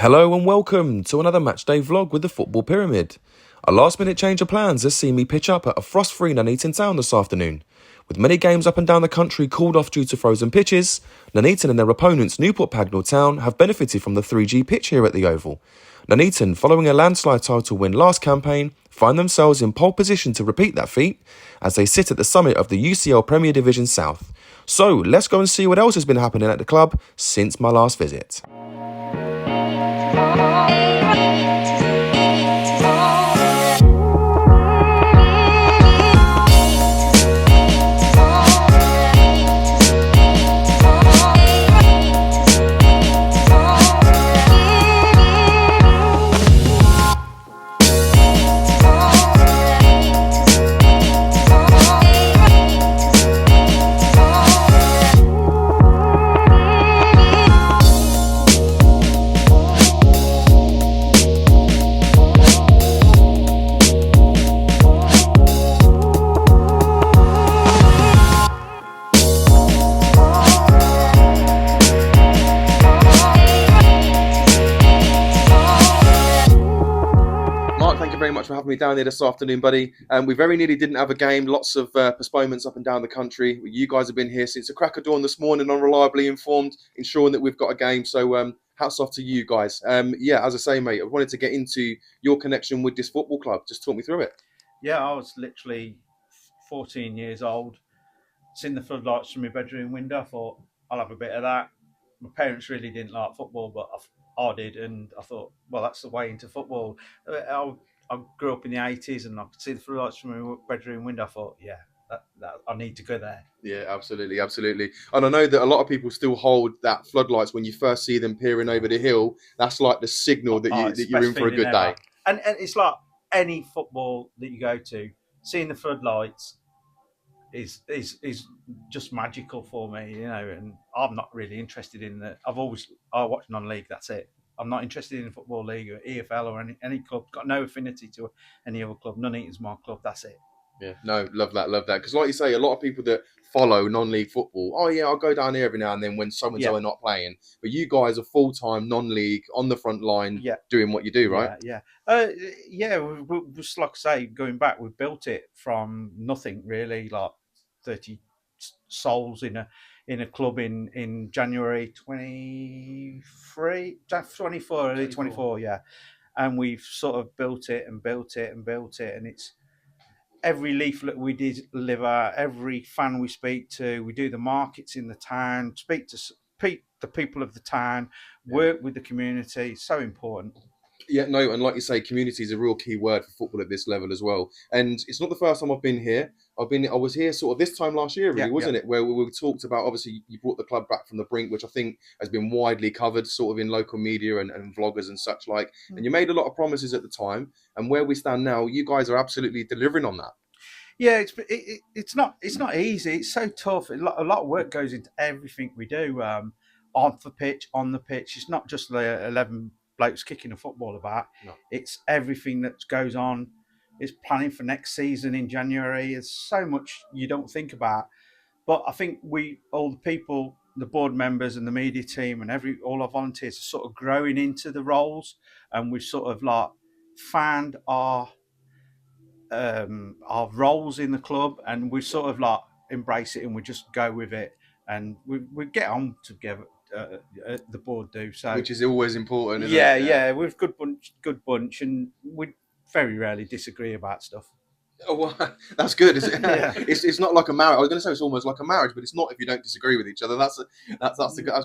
Hello and welcome to another matchday vlog with the Football Pyramid. A last minute change of plans has seen me pitch up at a frost-free Nuneaton Town this afternoon. With many games up and down the country called off due to frozen pitches, Nuneaton and their opponents Newport Pagnell Town have benefited from the 3G pitch here at the Oval. Nuneaton, following a landslide title win last campaign, find themselves in pole position to repeat that feat as they sit at the summit of the UCL Premier Division South. So let's go and see what else has been happening at the club since my last visit. Very much for having me down here this afternoon, buddy. We very nearly didn't have a game. Lots of postponements up and down the country. You guys have been here since the crack of dawn this morning, unreliably informed, ensuring that we've got a game. So hats off to you guys. Yeah, as I say, mate, I wanted to get into your connection with this football club. Just talk me through it. Yeah, I was literally 14 years old. Seen the floodlights from my bedroom window. I thought, I'll have a bit of that. My parents really didn't like football, but I did, and I thought, well, that's the way into football. I grew up in the 80s, and I could see the floodlights from my bedroom window. I thought, yeah, that I need to go there. Yeah, absolutely. And I know that a lot of people still hold that floodlights when you first see them peering over the hill. That's like the signal that you're in for a good day. And it's like any football that you go to, seeing the floodlights is just magical for me, you know. And I'm not really interested in the. I watch non-league. That's it. I'm not interested in football league or EFL or any club. Got no affinity to any other club. Nuneaton's my club. That's it. Yeah, no, love that. Because like you say, a lot of people that follow non-league football, oh yeah, I'll go down here every now and then when so-and-so are not playing. But you guys are full-time non-league, on the front line, doing what you do, right? Just like I say, going back, we built it from nothing really, like 30 souls in a club in January 24, early 24, yeah. And we've sort of built it, and it's every leaflet we deliver, every fan we speak to, we do the markets in the town, speak to the people of the town, work with the community. It's so important. Yeah, no, and like you say, community is a real key word for football at this level as well. And it's not the first time I've been here. I was here sort of this time last year, really, wasn't it? Where we talked about, obviously, you brought the club back from the brink, which I think has been widely covered sort of in local media and vloggers and such like. And you made a lot of promises at the time. And where we stand now, you guys are absolutely delivering on that. Yeah, it's not easy. It's so tough. A lot of work goes into everything we do. On the pitch. It's not just the 11 blokes kicking a football about. No. It's everything that goes on. It's planning for next season in January. There's so much you don't think about. But I think all the people, the board members and the media team and all our volunteers are sort of growing into the roles, and we've sort of like found our roles in the club, and we sort of like embrace it and we just go with it, and we get on together. The board do so, which is always important. Isn't it? Yeah, we're a good bunch, and we very rarely disagree about stuff. Oh, well, that's good. It's not like a marriage. I was going to say it's almost like a marriage, but it's not if you don't disagree with each other. That's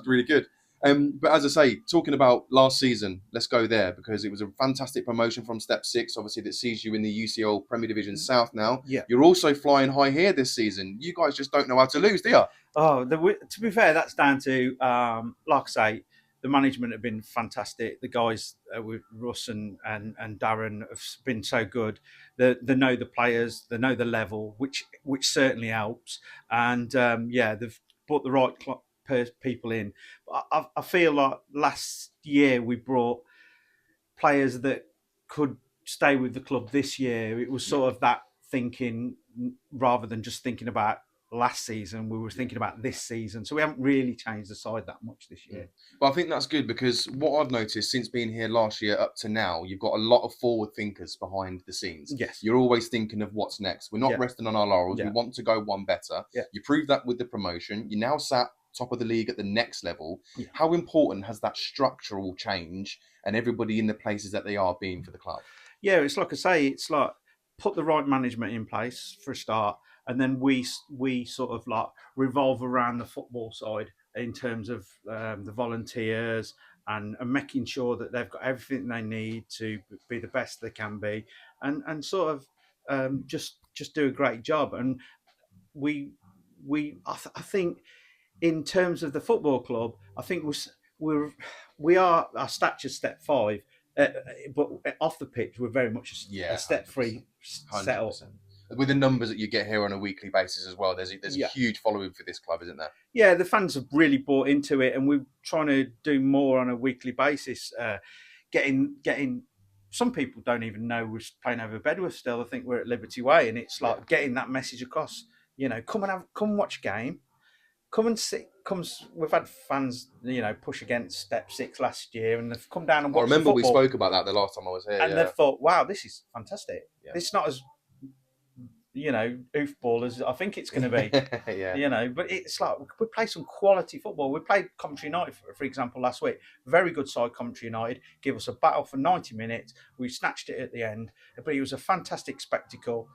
really good. But as I say, talking about last season, let's go there because it was a fantastic promotion from Step 6, obviously, that sees you in the UCL Premier Division South now. Yeah. You're also flying high here this season. You guys just don't know how to lose, do you? Oh, to be fair, that's down to, like I say, the management have been fantastic. The guys with Russ and Darren have been so good. They know the players, they know the level, which certainly helps. And they've brought the right people in. I feel like last year we brought players that could stay with the club this year. It was sort of that thinking rather than just thinking about last season. We were thinking about this season. So we haven't really changed the side that much this year. But I think that's good, because what I've noticed since being here last year up to now, you've got a lot of forward thinkers behind the scenes. Yes. You're always thinking of what's next. We're not resting on our laurels. We want to go one better. You proved that with the promotion. You now sat top of the league at the next level. How important has that structural change and everybody in the places that they are been for the club? Yeah, it's like I say, it's like put the right management in place for a start, and then we sort of like revolve around the football side in terms of the volunteers and making sure that they've got everything they need to be the best they can be, and sort of just do a great job. And I think in terms of the football club, I think we are our stature's step 5. But off the pitch, we're very much a step 3 setup. With the numbers that you get here on a weekly basis as well, there's a huge following for this club, isn't there? Yeah, the fans have really bought into it, and we're trying to do more on a weekly basis. Getting some people don't even know we're playing over Bedworth still. I think we're at Liberty Way, and it's like getting that message across. You know, come watch a game. Come and see. We've had fans, push against Step 6 last year, and they've come down and watched. I remember we spoke about that the last time I was here, and they've thought, "Wow, this is fantastic. It's not as oofball as I think it's going to be." But it's like we play some quality football. We played Coventry United, for example, last week. Very good side, Coventry United. Give us a battle for 90 minutes. We snatched it at the end, but it was a fantastic spectacle.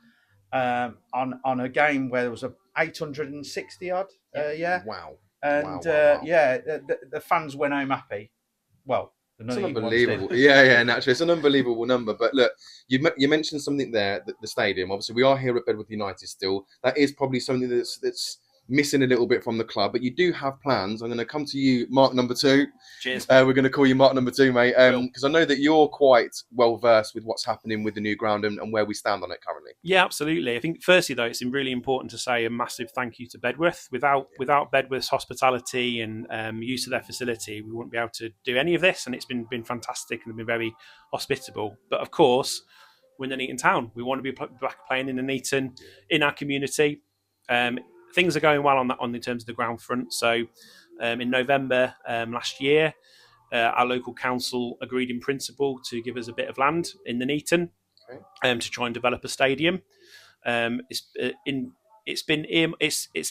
On a game where there was 860 odd. Wow. And the fans went home happy. Well, it's unbelievable. Naturally, it's an unbelievable number. But look, you mentioned something there, the stadium. Obviously, we are here at Bedworth United still. That is probably something that's missing a little bit from the club, but you do have plans. I'm going to come to you, Mark number 2. Cheers. We're going to call you Mark number 2, mate, because I know that you're quite well versed with what's happening with the new ground and where we stand on it currently. Yeah, absolutely. I think firstly, though, it's really important to say a massive thank you to Bedworth. Without Bedworth's hospitality and use of their facility, we wouldn't be able to do any of this, and it's been fantastic and they've been very hospitable. But of course, we're in Nuneaton Town. We want to be back playing in Nuneaton, in our community. Things are going well on in terms of the ground front. So in November last year, our local council agreed in principle to give us a bit of land in Nuneaton to try and develop a stadium. It's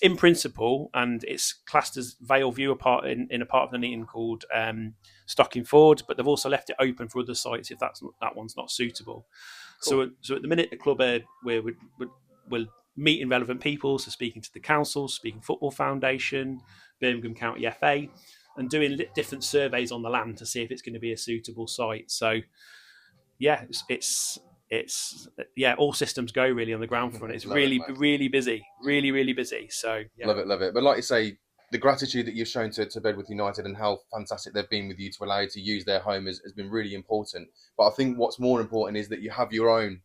in principle, and it's classed as Vale View in a part of Nuneaton called Stocking Ford, but they've also left it open for other sites if that one's not suitable. Cool. So at the minute, the club we're meeting relevant people, so speaking to the council, speaking Football Foundation, Birmingham County FA, and doing different surveys on the land to see if it's going to be a suitable site. So, yeah, it's all systems go really on the ground front. It's really busy, really busy. So, yeah. Love it. But like you say, the gratitude that you've shown to Bedworth United and how fantastic they've been with you to allow you to use their home has been really important. But I think what's more important is that you have your own.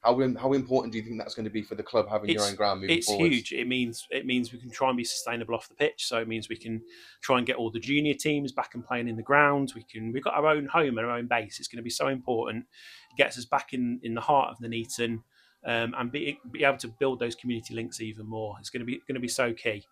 How important do you think that's going to be for the club having your own ground moving forward? It's huge. It means we can try and be sustainable off the pitch. So it means we can try and get all the junior teams back and playing in the ground. We've got our own home and our own base. It's going to be so important. It gets us back in the heart of Nuneaton, and be able to build those community links even more. It's going to be so key.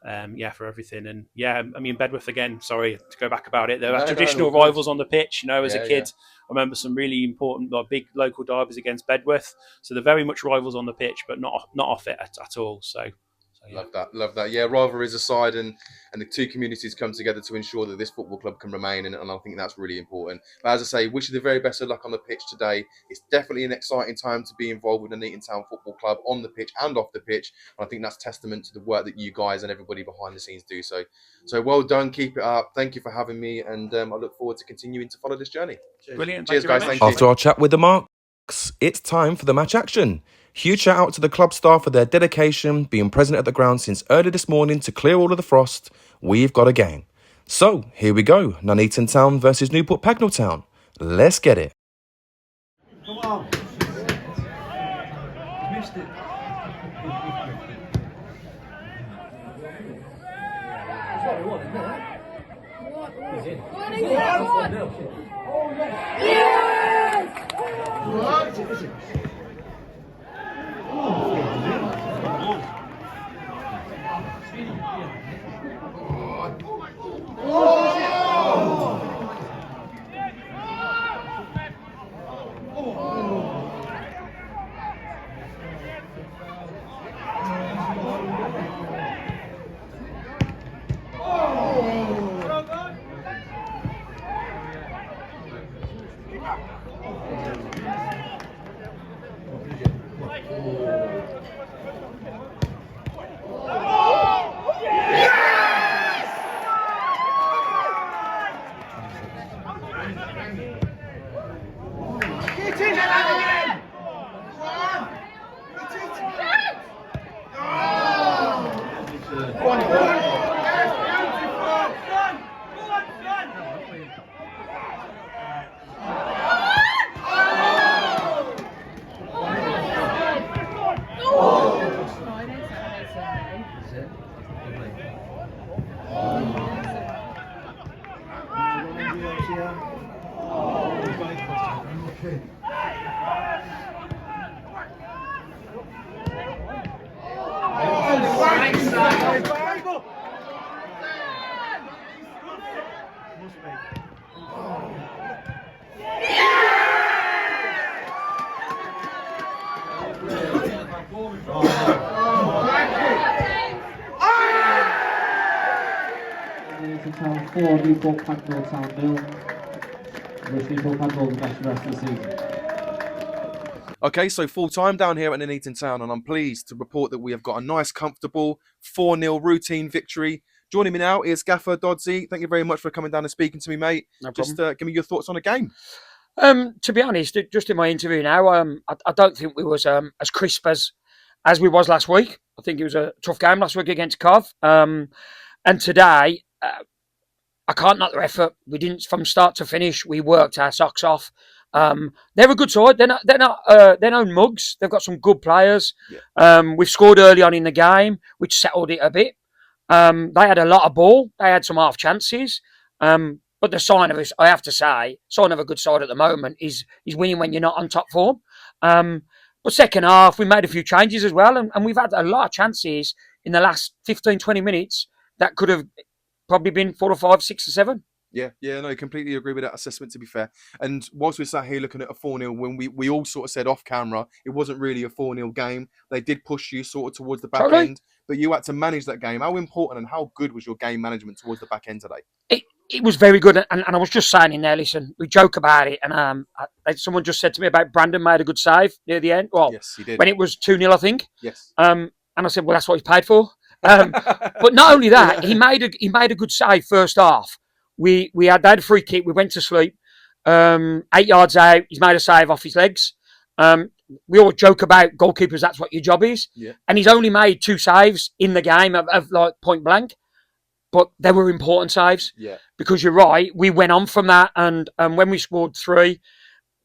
For everything. And I mean, Bedworth, again, sorry to go back about it, they're our traditional rivals on the pitch. As a kid, I remember some really important, big local derbies against Bedworth. So they're very much rivals on the pitch, but not off it at all. So yeah. Love that. Yeah, rivalries aside, and the two communities come together to ensure that this football club can remain, and I think that's really important. But as I say, wish you the very best of luck on the pitch today. It's definitely an exciting time to be involved with the Nuneaton Town Football Club on the pitch and off the pitch. And I think that's testament to the work that you guys and everybody behind the scenes do. So well done, keep it up. Thank you for having me, and I look forward to continuing to follow this journey. Brilliant. Cheers, guys. Thank you. After our chat with the Marks, it's time for the match action. Huge shout out to the club staff for their dedication, being present at the ground since early this morning to clear all of the frost. We've got a game. So, here we go. Nuneaton Town versus Newport Pagnell Town. Let's get it. Come on. Missed it. That's what we want, isn't it? He's in. Yes! Nuneaton Town 4, Newport Pagnell Town 0. Wish Newport Pagnell the best rest of the season. Okay, so full time down here at Nuneaton Town, and I'm pleased to report that we have got a nice, comfortable 4-0 routine victory. Joining me now is Gaffer Dodsey. Thank you very much for coming down and speaking to me, mate. No Just give me your thoughts on the game. To be honest, just in my interview now, I don't think we was as crisp as we was last week. I think it was a tough game last week against Cov. And today, I can't knock their effort. We didn't, from start to finish, we worked our socks off. They're a good side. They're no mugs. They've got some good players. Yeah. We've scored early on in the game, which settled it a bit. They had a lot of ball. They had some half chances. But the sign of us, I have to say, sign of a good side at the moment is winning when you're not on top form. But second half, we made a few changes as well, and we've had a lot of chances in the last 15, 20 minutes that could have probably been 4 or 5, 6 or 7. Yeah, no, completely agree with that assessment, to be fair. And whilst we're sat here looking at a 4-0, when we all sort of said off camera, it wasn't really a 4-0 game. They did push you sort of towards the back end, but you had to manage that game. How important and how good was your game management towards the back end today? It was very good, and I was just saying in there, listen, we joke about it, and someone just said to me about Brandon made a good save near the end. Well, yes, he did. When it was 2-0, I think. Yes. And I said, well, that's what he's paid for. But not only that, he made a good save first half. They had a free kick. We went to sleep. 8 yards out, he's made a save off his legs. We all joke about goalkeepers. That's what your job is. Yeah. And he's only made 2 saves in the game of like point blank, but they were important saves. Yeah. Because you're right, we went on from that, and when we scored 3,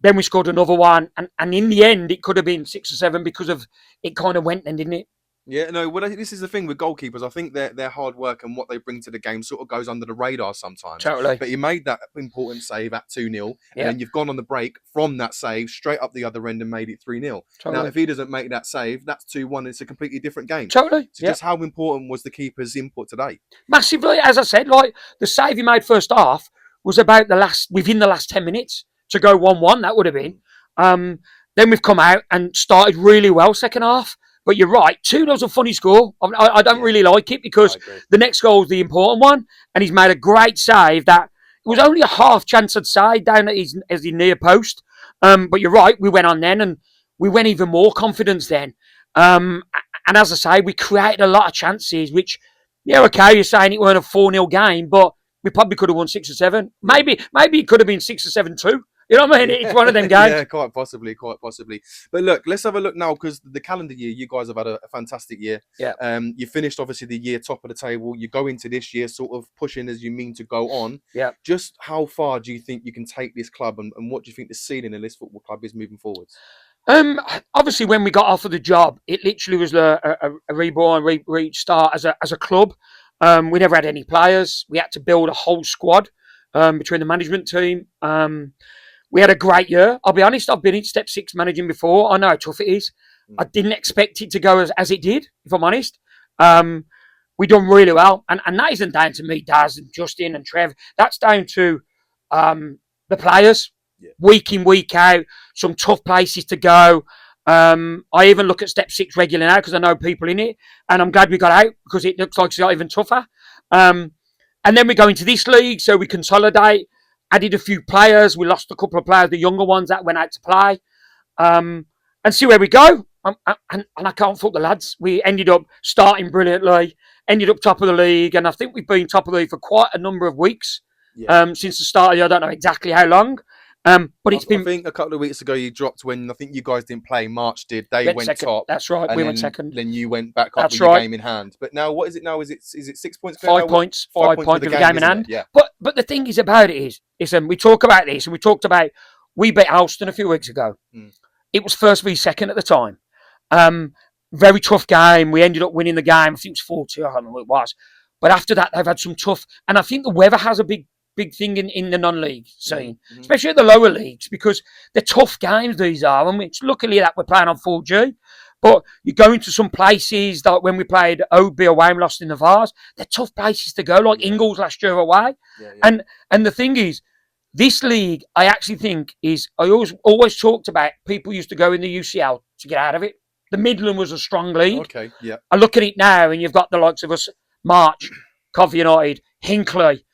then we scored another one, and in the end, it could have been 6 or 7 because of it kind of went then, didn't it? Yeah, no, well, this is the thing with goalkeepers. I think their hard work and what they bring to the game sort of goes under the radar sometimes. Totally. But you made that important save at 2-0, and then you've gone on the break from that save straight up the other end and made it 3-0. Totally. Now, if he doesn't make that save, that's 2-1. It's a completely different game. Totally. So just how important was the keeper's input today? Massively, as I said, like the save he made first half was about within the last 10 minutes to go 1-1. That would have been. Then we've come out and started really well second half. But you're right, 2-0's a funny score. I don't really like it because the next goal is the important one, and he's made a great save that it was only a half chance at side down at his near post. But you're right, we went on then, and we went even more confidence then. And as I say, we created a lot of chances, which, yeah, okay, you're saying it weren't a 4-0 game, but we probably could have won 6 or 7. Maybe it could have been 6 or 7 too. You know what I mean? It's one of them games. Yeah, quite possibly. But look, let's have a look now, because the calendar year, you guys have had a fantastic year. Yeah. You finished, obviously, the year top of the table. You go into this year sort of pushing as you mean to go on. Yeah. Just how far do you think you can take this club, and what do you think the ceiling in this football club is moving forwards? Obviously, when we got offered the job, it literally was a reborn, restart as a club. We never had any players. We had to build a whole squad between the management team. We had a great year. I'll be honest, I've been in Step 6 managing before. I know how tough it is. I didn't expect it to go as it did, if I'm honest. We done really well. And that isn't down to me, Daz, and Justin and Trev. That's down to the players. Yeah. Week in, week out, some tough places to go. I even look at Step 6 regularly now because I know people in it. And I'm glad we got out because it looks like it's got even tougher. And then we go into this league, so we consolidate. Added a few players. We lost a couple of players, the younger ones that went out to play. And see where we go. And I can't fault the lads. We ended up starting brilliantly, ended up top of the league. And I think we've been top of the league for quite a number of weeks. since the start of the year. I don't know exactly how long. But it's been. I think a couple of weeks ago you dropped when I think you guys didn't play. March did. They went second. top. That's right. We then, went second. Then you went back up That's with your right. game in hand. But now, what is it now? Is it 6 points? 5 points. 5 points with the game in hand. Yeah. But the thing is about it is we talk about this, and we talked about we beat Alston a few weeks ago. It was first v second at the time. Very tough game. We ended up winning the game. I think it was 4-2. I don't know what it was. But after that, they've had some tough. And I think the weather has a big thing in the non-league scene, especially at the lower leagues, because they're tough games these are. And it's luckily that we're playing on 4G. But you go into some places, like when we played OB away and lost in the Vars, they're tough places to go, like Ingles last year away. And the thing is, this league, I actually think is, I always talked about, people used to go in the UCL to get out of it. The Midland was a strong league. Okay, yeah. I look at it now, and you've got the likes of us, March, Coventry United, Hinckley,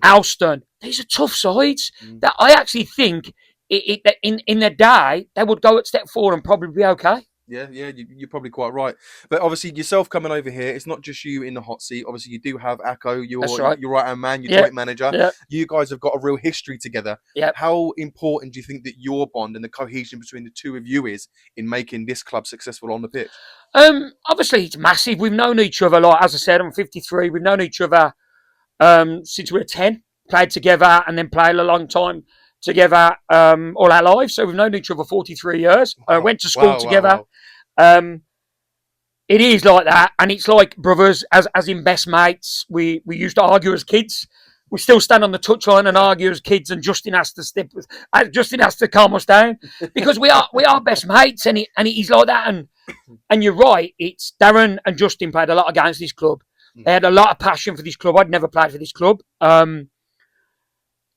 Alston. These are tough sides that I actually think in their day, they would go at step 4 and probably be okay. Yeah, you're probably quite right. But obviously, yourself coming over here, it's not just you in the hot seat. Obviously, you do have Akko, your right-hand man, your joint manager. Yeah. You guys have got a real history together. Yeah. How important do you think that your bond and the cohesion between the two of you is in making this club successful on the pitch? Obviously, it's massive. We've known each other, like, as I said, I'm 53. We've known each other since we were 10, played together, and then played a long time together all our lives. So we've known each other 43 years. Went to school together. It is like that, and it's like brothers, as in best mates. We used to argue as kids. We still stand on the touchline and argue as kids, and Justin has to calm us down because we are best mates, and he's like that. And you're right. It's Darren and Justin played a lot of games for this club. They had a lot of passion for this club. I'd never played for this club.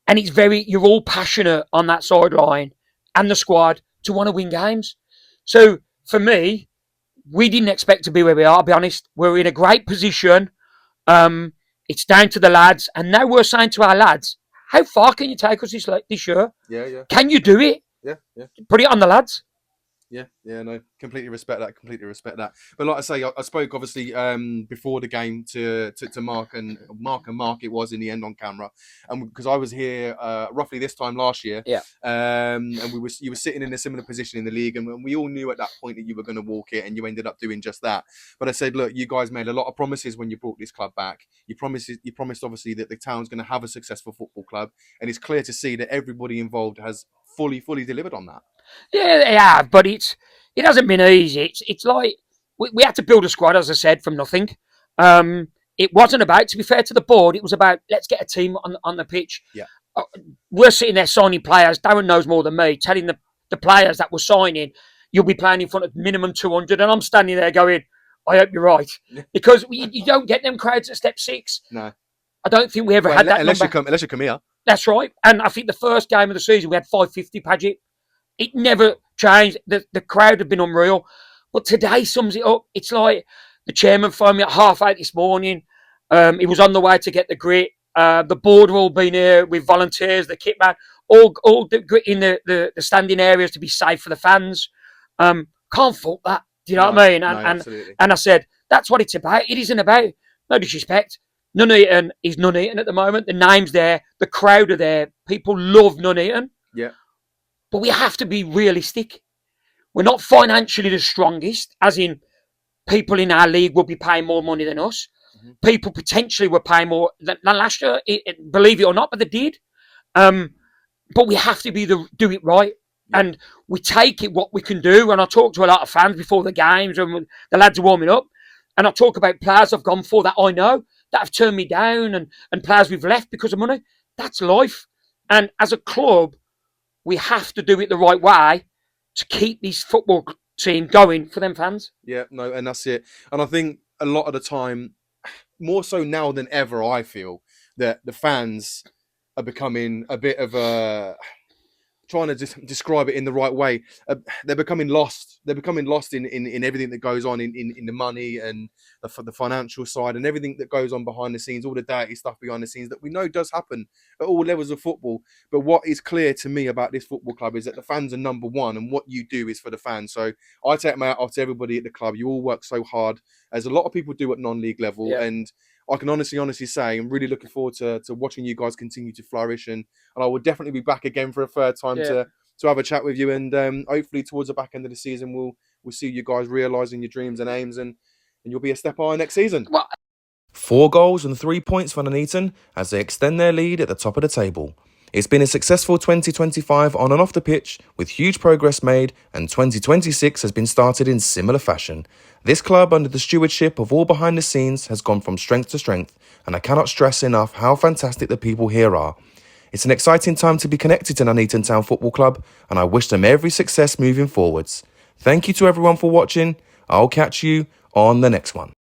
And it's you're all passionate on that sideline and the squad to want to win games. So for me, we didn't expect to be where we are, I'll be honest. We're in a great position. It's down to the lads. And now we're saying to our lads, how far can you take us this year? Yeah. Can you do it? Yeah. Put it on the lads. Yeah, no, completely respect that. But like I say, I spoke obviously before the game to Mark and Mark it was in the end on camera, and because I was here roughly this time last year, and you were sitting in a similar position in the league, and we all knew at that point that you were going to walk it, and you ended up doing just that. But I said, look, you guys made a lot of promises when you brought this club back. You promised obviously that the town's going to have a successful football club, and it's clear to see that everybody involved has fully delivered on that. Yeah, they have, but it hasn't been easy. It's like we had to build a squad, as I said, from nothing. It wasn't about, to be fair to the board, it was about let's get a team on the pitch. Yeah. We're sitting there signing players. Darren knows more than me, telling the players that we're signing, you'll be playing in front of minimum 200, and I'm standing there going, I hope you're right, because you don't get them crowds at step 6. No, I don't think we ever had that unless number. unless you come here. That's right, and I think the first game of the season we had 550 Paget. It never changed. The crowd have been unreal. But today sums it up. It's like the chairman phoned me at 8:30 this morning. He was on the way to get the grit. The board have all been here with volunteers, the kit man, all the grit in the standing areas to be safe for the fans. Can't fault that. Do you know what I mean? And I said, that's what it's about. It isn't about, no disrespect. Nuneaton is Nuneaton at the moment. The name's there. The crowd are there. People love Nuneaton. Yeah. But we have to be realistic. We're not financially the strongest, as in people in our league will be paying more money than us. Mm-hmm. People potentially were paying more than last year, believe it or not, but they did. But we have to do it right. Yeah. And we take it what we can do. And I talk to a lot of fans before the games and the lads are warming up. And I talk about players I've gone for that I know that have turned me down and players we've left because of money. That's life. And as a club, we have to do it the right way to keep this football team going for them fans. Yeah, no, and that's it. And I think a lot of the time, more so now than ever, I feel that the fans are becoming a bit of a... trying to describe it in the right way. They're becoming lost. They're becoming lost in everything that goes on in the money and the financial side and everything that goes on behind the scenes, all the dirty stuff behind the scenes that we know does happen at all levels of football. But what is clear to me about this football club is that the fans are number one, and what you do is for the fans. So I take my hat off to everybody at the club. You all work so hard, as a lot of people do at non-league level. Yeah. And I can honestly say I'm really looking forward to watching you guys continue to flourish, and I will definitely be back again for a third time to have a chat with you, and hopefully towards the back end of the season we'll see you guys realising your dreams and aims, and you'll be a step higher next season. Well, 4 goals and 3 points for Nuneaton as they extend their lead at the top of the table. It's been a successful 2025 on and off the pitch, with huge progress made, and 2026 has been started in similar fashion. This club, under the stewardship of all behind the scenes, has gone from strength to strength, and I cannot stress enough how fantastic the people here are. It's an exciting time to be connected to Nuneaton Town Football Club, and I wish them every success moving forwards. Thank you to everyone for watching. I'll catch you on the next one.